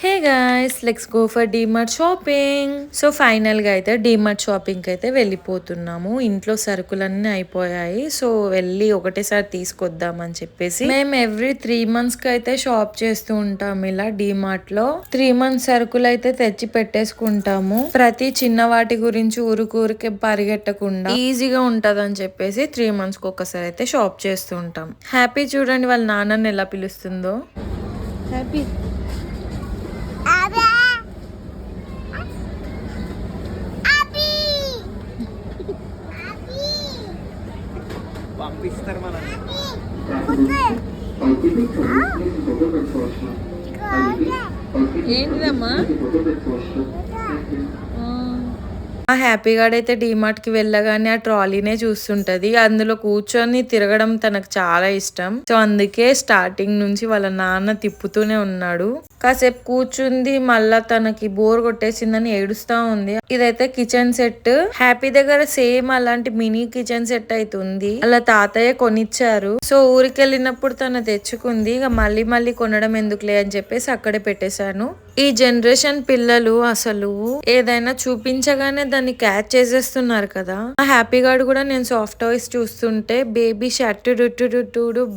Hey guys, let's go for DMart shopping. So final గా అయితే DMart shopping కి అయితే వెళ్ళిపోతున్నాము. ఇంట్లో సరుకులన్నీ అయిపోయాయి. సో వెళ్ళి ఒకటేసారి తీసుకొద్దామని చెప్పేసి మేము ఎవ్రీ 3 months కి అయితే షాప్ చేస్తూ ఉంటాం. ఇలా డీమార్ట్ లో 3 months సరుకులు అయితే తెచ్చి పెట్టేసుకుంటాము. ప్రతి చిన్న వాటి గురించి ఊరికే పరిగెట్టకుండా ఈజీగా ఉంటదని చెప్పేసి 3 months కి ఒకసారి అయితే షాప్ చేస్తూ ఉంటాం. హ్యాపీ చూడండి వాళ్ళ నాన్నని ఎలా పిలుస్తుందో. హ్యాపీ పంపిస్తారు మన ఏంటిదమ్మా? ఆ హ్యాపీ గాడైతే డీమార్ట్ కి వెళ్ళగానే ఆ ట్రాలీనే చూస్తుంటది. అందులో కూర్చొని తిరగడం తనకు చాలా ఇష్టం. సో అందుకే స్టార్టింగ్ నుంచి వాళ్ళ నాన్న తిప్పుతూనే ఉన్నాడు. కాసేపు కూర్చుంది, మళ్ళా తనకి బోర్ కొట్టేసిందని ఏడుస్తా ఉంది. ఇదైతే కిచెన్ సెట్. హ్యాపీ దగ్గర సేమ్ అలాంటి మినీ కిచెన్ సెట్ అయితే ఉంది. అలా తాతయ్య కొనిచ్చారు. సో ఊరికి వెళ్ళినప్పుడు తను తెచ్చుకుంది. ఇక మళ్ళీ కొనడం ఎందుకులే అని చెప్పేసి అక్కడే పెట్టేశాను. ఈ జనరేషన్ పిల్లలు అసలు ఏదైనా చూపించగానే దాన్ని క్యాచ్ చేసేస్తున్నారు కదా. ఆ హ్యాపీ గార్డ్ కూడా నేను సాఫ్ట్ టాయ్స్ చూస్తుంటే బేబీ షర్ట్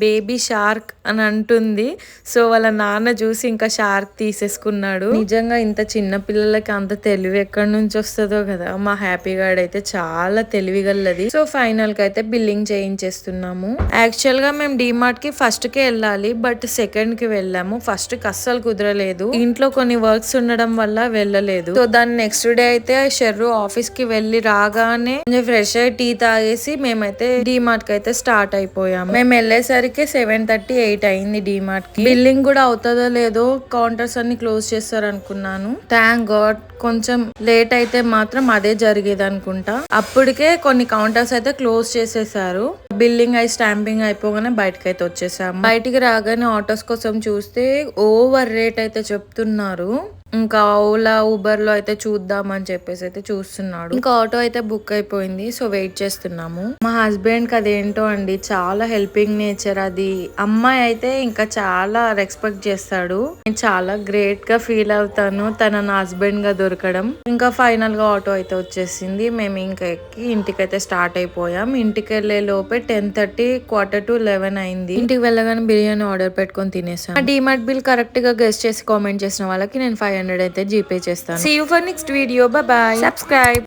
బేబీ షార్క్ అని అంటుంది. సో వాళ్ళ నాన్న చూసి ఇంకా షార్క్ తీసేసుకున్నాడు. నిజంగా ఇంత చిన్న పిల్లలకి అంత తెలివి ఎక్కడి నుంచి వస్తుందో కదా. మా హ్యాపీ గార్డ్ అయితే చాలా తెలివిగలది. సో ఫైనల్ గా అయితే బిల్లింగ్ చేయించేస్తున్నాము. యాక్చువల్ గా మేము డీమార్ట్ కి ఫస్ట్ కి వెళ్ళాలి, బట్ సెకండ్ కి వెళ్ళాము. ఫస్ట్ కి అస్సలు కుదరలేదు. ఇంట్లో కొన్ని వర్క్స్ ఉండడం వల్ల వెళ్ళలేదు. సో దాని నెక్స్ట్ డే అయితే షెర్రు ఆఫీస్ కి వెళ్ళి రాగానే ఫ్రెష్ అయ్యి టీ తాగేసి మేమైతే డీమార్ట్ కి అయితే స్టార్ట్ అయిపోయాము. మేము వెళ్ళేసరికి 7:30, 8 అయింది. డీమార్ట్ కి బిల్లింగ్ కూడా అవుతుందో లేదో, కౌంటర్స్ అన్ని క్లోజ్ చేస్తారు అనుకున్నాను. థ్యాంక్ గాడ్ కొంచెం లేట్ అయితే మాత్రం అదే జరిగేది అనుకుంటా. అప్పటికే కొన్ని కౌంటర్స్ అయితే క్లోజ్ చేసేసారు. బిల్లింగ్ అయి స్టాంపింగ్ అయిపోగానే బయటకి అయితే వచ్చేసాము. బయటికి రాగానే ఆటోస్ కోసం చూస్తే ఓవర్ రేట్ అయితే చెప్తున్నారు. ఇంకా ఓలా ఊబర్ లో అయితే చూద్దాం అని చెప్పేసి అయితే చూస్తున్నాడు. ఇంకా ఆటో అయితే బుక్ అయిపోయింది. సో వెయిట్ చేస్తున్నాము. మా హస్బెండ్ కి అదేంటో అండి, చాలా హెల్పింగ్ నేచర్. అది అమ్మాయి అయితే ఇంకా చాలా రెస్పెక్ట్ చేస్తాడు. నేను చాలా గ్రేట్ గా ఫీల్ అవుతాను తన నా హస్బెండ్ గా దొరకడం. ఇంకా ఫైనల్ గా ఆటో అయితే వచ్చేసింది. మేము ఇంకా ఎక్కి ఇంటికైతే స్టార్ట్ అయిపోయాం. ఇంటికి వెళ్లే లోపే 10:30, 11:45 అయింది. ఇంటికి వెళ్ళగానే బిర్యానీ ఆర్డర్ పెట్టుకొని తినేసాం. డీమార్ట్ బిల్ కరెక్ట్ గా గెస్ట్ చేసి కామెంట్ చేసిన వాళ్ళకి నేను 500 అయితే జీపే చేస్తాను. See you for next video. Bye bye. Subscribe.